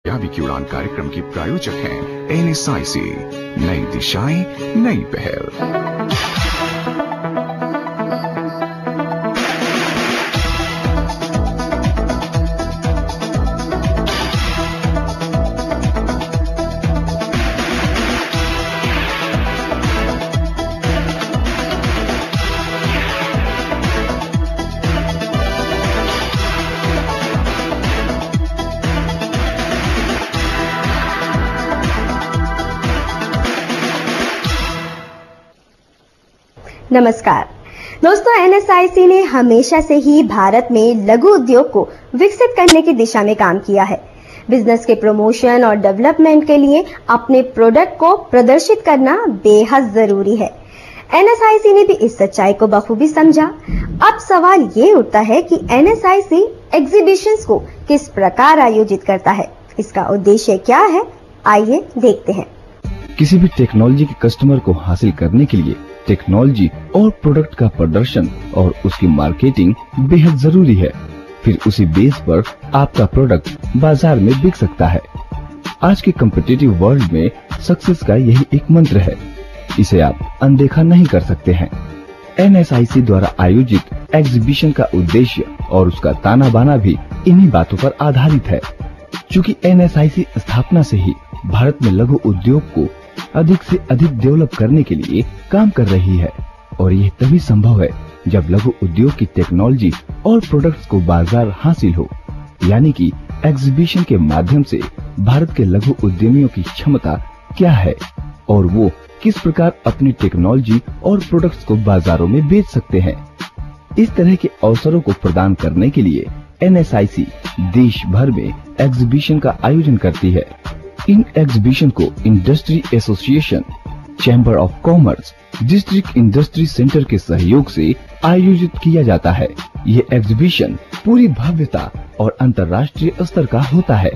कामयाबी की उड़ान कार्यक्रम की प्रायोजक हैं NSIC, नई दिशाएं नई पहल। नमस्कार दोस्तों, NSIC ने हमेशा से ही भारत में लघु उद्योग को विकसित करने की दिशा में काम किया है। बिजनेस के प्रमोशन और डेवलपमेंट के लिए अपने प्रोडक्ट को प्रदर्शित करना बेहद जरूरी है। NSIC ने भी इस सच्चाई को बखूबी समझा। अब सवाल ये उठता है कि NSIC एग्जीबिशंस को किस प्रकार आयोजित करता है, इसका उद्देश्य क्या है, आइए देखते हैं। किसी भी टेक्नोलॉजी के कस्टमर को हासिल करने के लिए टेक्नोलॉजी और प्रोडक्ट का प्रदर्शन और उसकी मार्केटिंग बेहद जरूरी है। फिर उसी बेस पर आपका प्रोडक्ट बाजार में बिक सकता है। आज के कॉम्पिटिटिव वर्ल्ड में सक्सेस का यही एक मंत्र है, इसे आप अनदेखा नहीं कर सकते हैं। NSIC द्वारा आयोजित एग्जीबिशन का उद्देश्य और उसका ताना बाना भी इन्हीं बातों पर आधारित है। चूँकि NSIC स्थापना से ही भारत में लघु उद्योग को अधिक से अधिक डेवलप करने के लिए काम कर रही है, और यह तभी संभव है जब लघु उद्योग की टेक्नोलॉजी और प्रोडक्ट्स को बाजार हासिल हो। यानी कि एग्जीबिशन के माध्यम से भारत के लघु उद्यमियों की क्षमता क्या है और वो किस प्रकार अपनी टेक्नोलॉजी और प्रोडक्ट्स को बाजारों में बेच सकते हैं। इस तरह के अवसरों को प्रदान करने के लिए NSIC देश भर में एग्जीबिशन का आयोजन करती है। इन एग्जीबिशन को industry association, chamber of commerce, district industry centre के सहयोग से आयोजित किया जाता है। ये एग्जीबिशन पूरी भव्यता और अंतर्राष्ट्रीय स्तर का होता है।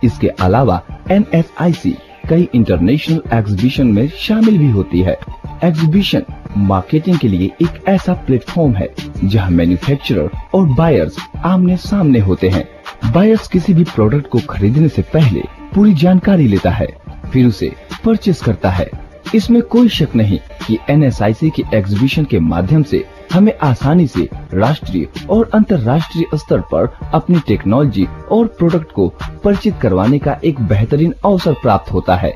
इसके अलावा NSIC कई इंटरनेशनल एग्जीबिशन में शामिल भी होती है। एग्जीबिशन मार्केटिंग के लिए एक ऐसा प्लेटफॉर्म है जहां मैन्युफैक्चरर और बायर्स आमने सामने होते हैं। बायर्स किसी भी प्रोडक्ट को खरीदने से पहले पूरी जानकारी लेता है, फिर उसे परचेस करता है। इसमें कोई शक नहीं कि NSIC के एग्जीबिशन के माध्यम से हमें आसानी से राष्ट्रीय और अंतर्राष्ट्रीय स्तर पर अपनी टेक्नोलॉजी और प्रोडक्ट को परिचित करवाने का एक बेहतरीन अवसर प्राप्त होता है।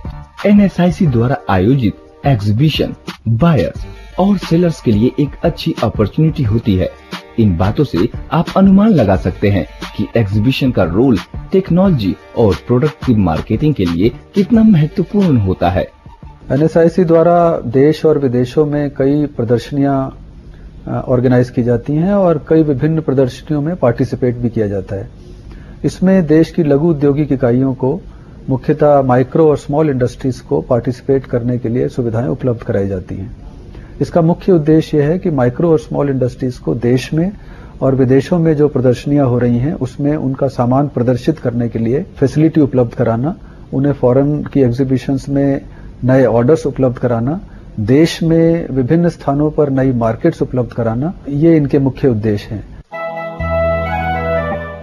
NSIC द्वारा आयोजित एग्जीबिशन बायर्स और सेलर्स के लिए एक अच्छी अपॉर्चुनिटी होती है। इन बातों से आप अनुमान लगा सकते हैं कि एग्जीबिशन का रोल टेक्नोलॉजी और प्रोडक्ट की मार्केटिंग के लिए कितना महत्वपूर्ण होता है। NSIC द्वारा देश और विदेशों में कई प्रदर्शनियां ऑर्गेनाइज की जाती हैं और कई विभिन्न प्रदर्शनियों में पार्टिसिपेट भी किया जाता है। इसमें देश की लघु औद्योगिक इकाइयों को, मुख्यतः माइक्रो और स्मॉल इंडस्ट्रीज को पार्टिसिपेट करने के लिए सुविधाएं उपलब्ध कराई जाती हैं। इसका मुख्य उद्देश्य यह है कि माइक्रो और स्मॉल इंडस्ट्रीज को देश में और विदेशों में जो प्रदर्शनियां हो रही हैं उसमें उनका सामान प्रदर्शित करने के लिए फैसिलिटी उपलब्ध कराना, उन्हें फॉरेन की एग्जीबिशंस में नए ऑर्डर्स उपलब्ध कराना, देश में विभिन्न स्थानों पर नई मार्केट्स उपलब्ध कराना, ये इनके मुख्य उद्देश्य हैं।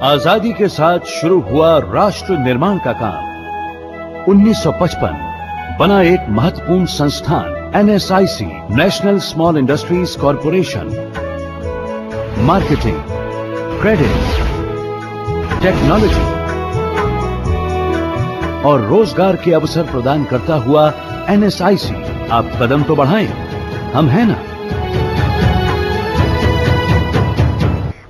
आजादी के साथ शुरू हुआ राष्ट्र निर्माण का काम। 1955 बना एक महत्वपूर्ण संस्थान NSIC, national small industries corporation. Marketing, credit, technology और रोजगार के अवसर प्रदान करता हुआ NSIC, आप कदम तो बढ़ाएं, हम हैं ना।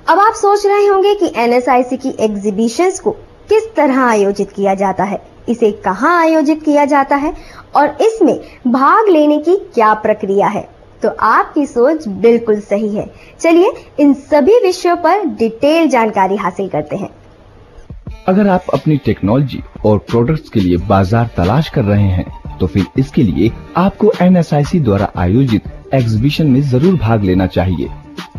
अब आप सोच रहे होंगे कि NSIC की एग्जीबिशंस को किस तरह आयोजित किया जाता है, इसे कहां आयोजित किया जाता है और इसमें भाग लेने की क्या प्रक्रिया है। तो आपकी सोच बिल्कुल सही है। चलिए इन सभी विषयों पर डिटेल जानकारी हासिल करते हैं। अगर आप अपनी टेक्नोलॉजी और प्रोडक्ट्स के लिए बाजार तलाश कर रहे हैं तो फिर इसके लिए आपको NSIC द्वारा आयोजित एग्जीबिशन में जरूर भाग लेना चाहिए।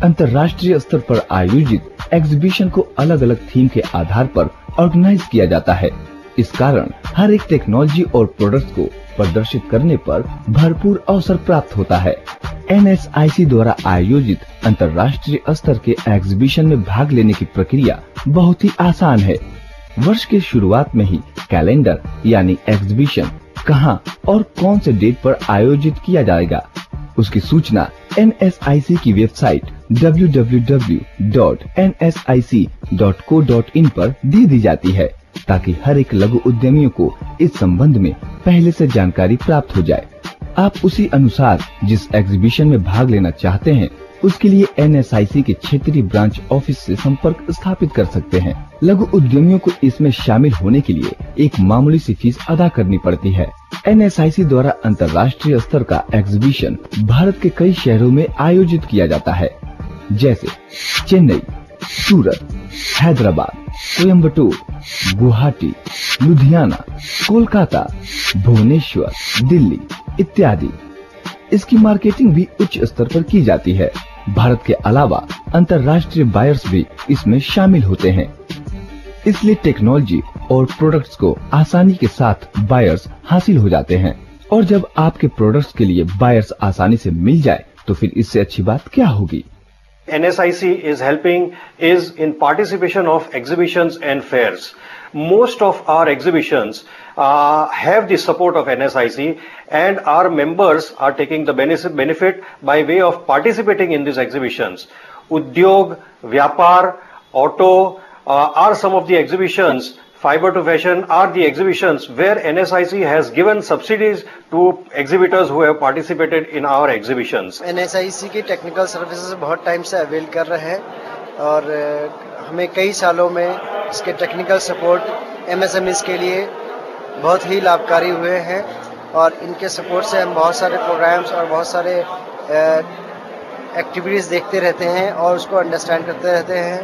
अंतर्राष्ट्रीय स्तर पर आयोजित एग्जीबिशन को अलग अलग थीम के आधार पर ऑर्गेनाइज किया जाता है। इस कारण हर एक टेक्नोलॉजी और प्रोडक्ट्स को प्रदर्शित करने पर भरपूर अवसर प्राप्त होता है। NSIC द्वारा आयोजित अंतर्राष्ट्रीय स्तर के एग्जीबिशन में भाग लेने की प्रक्रिया बहुत ही आसान है। वर्ष के शुरुआत में ही कैलेंडर यानी एग्जीबिशन कहां और कौन से डेट पर आयोजित किया जाएगा, उसकी सूचना NSIC की वेबसाइट www.nsic.co.in पर दे दी जाती है, ताकि हर एक लघु उद्यमियों को इस संबंध में पहले से जानकारी प्राप्त हो जाए। आप उसी अनुसार जिस एग्जीबिशन में भाग लेना चाहते हैं उसके लिए NSIC के क्षेत्रीय ब्रांच ऑफिस से संपर्क स्थापित कर सकते हैं। लघु उद्यमियों को इसमें शामिल होने के लिए एक मामूली सी फीस अदा करनी पड़ती है। NSIC द्वारा अंतर्राष्ट्रीय स्तर का एग्जीबिशन भारत के कई शहरों में आयोजित किया जाता है, जैसे चेन्नई, सूरत, हैदराबाद, कोयम्बटूर, गुवाहाटी, लुधियाना, कोलकाता, भुवनेश्वर, दिल्ली इत्यादि। इसकी मार्केटिंग भी उच्च स्तर पर की जाती है। भारत के अलावा अंतर्राष्ट्रीय बायर्स भी इसमें शामिल होते हैं, इसलिए टेक्नोलॉजी और प्रोडक्ट्स को आसानी के साथ बायर्स हासिल हो जाते हैं। और जब आपके प्रोडक्ट्स के लिए बायर्स आसानी से मिल जाए तो फिर इससे अच्छी बात क्या होगी। NSIC is helping is in participation of exhibitions and fairs. Most of our exhibitions have the support of NSIC, and our members are taking the benefit by way of participating in these exhibitions. Udyog, Vyapar, Auto are some of the exhibitions. Fiber to Fashion are the exhibitions where NSIC has given subsidies to exhibitors who have participated in our exhibitions. NSIC की technical services बहुत time से avail कर रहे हैं और हमें कई सालों में इसके टेक्निकल सपोर्ट MSMEs के लिए बहुत ही लाभकारी हुए हैं और इनके सपोर्ट से हम बहुत सारे प्रोग्राम्स और बहुत सारे एक्टिविटीज़ देखते रहते हैं और उसको अंडरस्टैंड करते रहते हैं।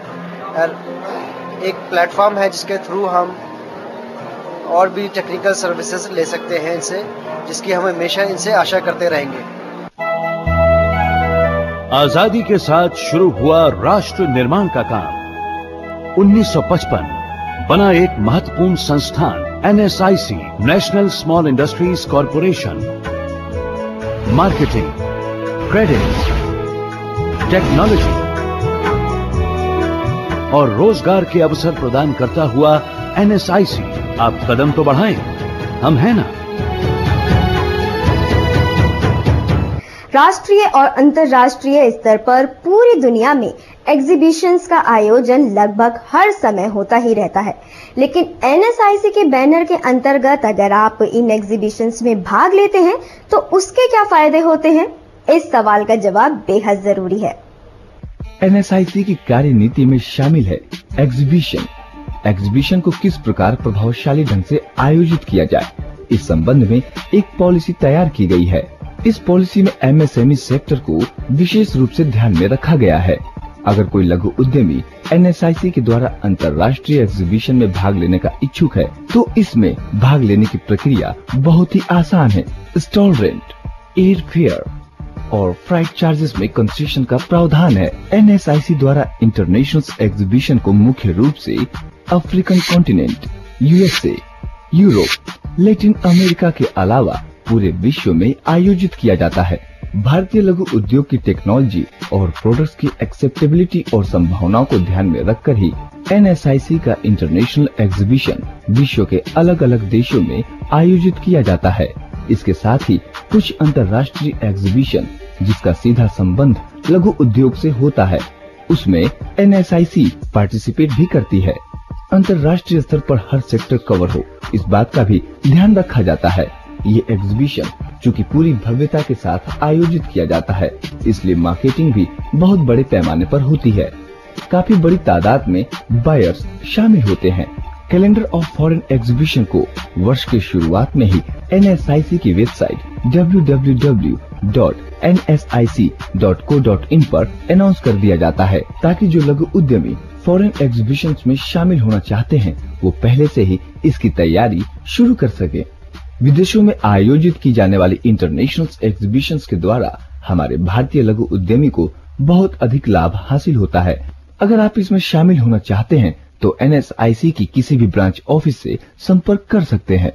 और एक प्लेटफॉर्म है जिसके थ्रू हम और भी टेक्निकल सर्विसेज ले सकते हैं इनसे, जिसकी हम हमेशा इनसे आशा करते रहेंगे। आजादी के साथ शुरू हुआ राष्ट्र निर्माण का काम 1955 बना एक महत्वपूर्ण संस्थान NSIC national small industries corporation marketing, credit, technology और रोजगार के अवसर प्रदान करता हुआ NSIC आप कदम तो बढ़ाएं, हम हैं ना। राष्ट्रीय और अंतर्राष्ट्रीय स्तर पर पूरी दुनिया में एग्जीबिशंस का आयोजन लगभग हर समय होता ही रहता है, लेकिन NSIC के बैनर के अंतर्गत अगर आप इन एग्जीबिशंस में भाग लेते हैं तो उसके क्या फायदे होते हैं, इस सवाल का जवाब बेहद जरूरी है। NSIC की कार्यनीति में शामिल है एग्जीबिशन को किस प्रकार प्रभावशाली ढंग से आयोजित किया जाए, इस संबंध में एक पॉलिसी तैयार की गई है। इस पॉलिसी में MSME सेक्टर को विशेष रूप से ध्यान में रखा गया है। अगर कोई लघु उद्यमी NSIC के द्वारा अंतर्राष्ट्रीय एग्जीबिशन में भाग लेने का इच्छुक है तो इसमें भाग लेने की प्रक्रिया बहुत ही आसान है। स्टॉल रेंट, एयर फेयर और फ्लाइट चार्जेस में कंसेशन का प्रावधान है। NSIC द्वारा इंटरनेशनल एग्जीबिशन को मुख्य रूप से African continent, USA, Europe, Latin America के अलावा पूरे विश्व में आयोजित किया जाता है। भारतीय लघु उद्योग की टेक्नोलॉजी और प्रोडक्ट्स की एक्सेप्टेबिलिटी और संभावनाओं को ध्यान में रखकर ही NSIC का इंटरनेशनल एग्जीबिशन विश्व के अलग अलग देशों में आयोजित किया जाता है। इसके साथ ही कुछ अंतर्राष्ट्रीय एग्जीबिशन जिसका सीधा संबंध लघु उद्योग से होता है, उसमें NSIC पार्टिसिपेट भी करती है। अंतर्राष्ट्रीय स्तर पर हर सेक्टर कवर हो, इस बात का भी ध्यान रखा जाता है। ये एग्जीबिशन चूंकि पूरी भव्यता के साथ आयोजित किया जाता है, इसलिए मार्केटिंग भी बहुत बड़े पैमाने पर होती है। काफी बड़ी तादाद में बायर्स शामिल होते हैं। कैलेंडर ऑफ फॉरेन एग्जीबिशन को वर्ष के शुरुआत में ही NSIC की वेबसाइट www.nsic.co.in पर अनाउंस कर दिया जाता है, ताकि जो लघु उद्यमी फॉरेन एग्जीबिशंस में शामिल होना चाहते हैं वो पहले से ही इसकी तैयारी शुरू कर सके। विदेशों में आयोजित की जाने वाली इंटरनेशनल एग्जीबिशंस के द्वारा हमारे भारतीय लघु उद्यमी को बहुत अधिक लाभ हासिल होता है। अगर आप इसमें शामिल होना चाहते हैं तो NSIC की किसी भी ब्रांच ऑफिस से संपर्क कर सकते हैं।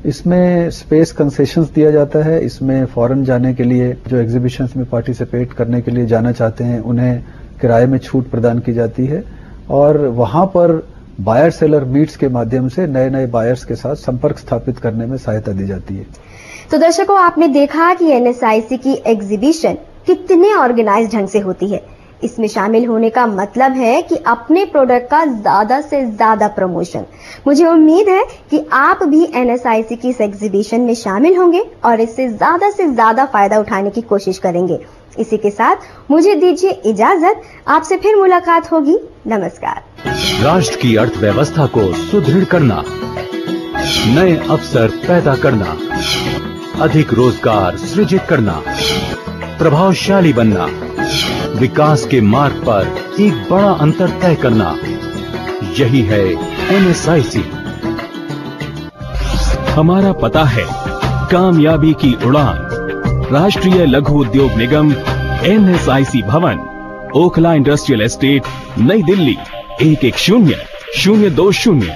इसमें स्पेस कंसेशंस दिया जाता है। इसमें फॉरेन जाने के लिए जो एग्जीबिशंस में पार्टिसिपेट करने के लिए जाना चाहते हैं उन्हें किराए में छूट प्रदान की जाती है और वहां पर बायर सेलर मीट्स के माध्यम से नए नए बायर्स के साथ संपर्क स्थापित करने में सहायता दी जाती है। तो दर्शकों, आपने देखा कि एनएसआईसी की एग्जीबिशन कितने ऑर्गेनाइज ढंग से होती है। इसमें शामिल होने का मतलब है कि अपने प्रोडक्ट का ज्यादा से ज्यादा प्रमोशन। मुझे उम्मीद है कि आप भी एनएसआईसी की इस एग्जीबिशन में शामिल होंगे और इससे ज्यादा फायदा उठाने की कोशिश करेंगे। इसी के साथ मुझे दीजिए इजाजत, आपसे फिर मुलाकात होगी। नमस्कार। राष्ट्र की अर्थव्यवस्था को सुदृढ़ करना, नए अवसर पैदा करना, अधिक रोजगार सृजित करना, प्रभावशाली बनना, विकास के मार्ग पर एक बड़ा अंतर तय करना, यही है एनएसआईसी। हमारा पता है कामयाबी की उड़ान, राष्ट्रीय लघु उद्योग निगम, एनएसआईसी भवन, ओखला इंडस्ट्रियल एस्टेट, नई दिल्ली 110020।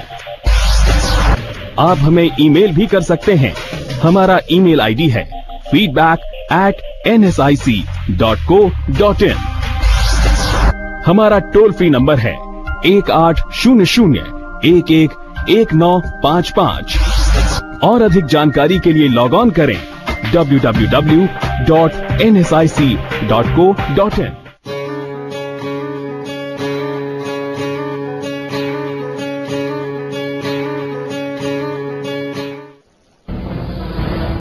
आप हमें ईमेल भी कर सकते हैं। हमारा ईमेल आईडी है feedback@nsic.co.in। हमारा टोल फ्री नंबर है 1800-111955 और अधिक जानकारी के लिए लॉग ऑन करें www.nsic.co.in।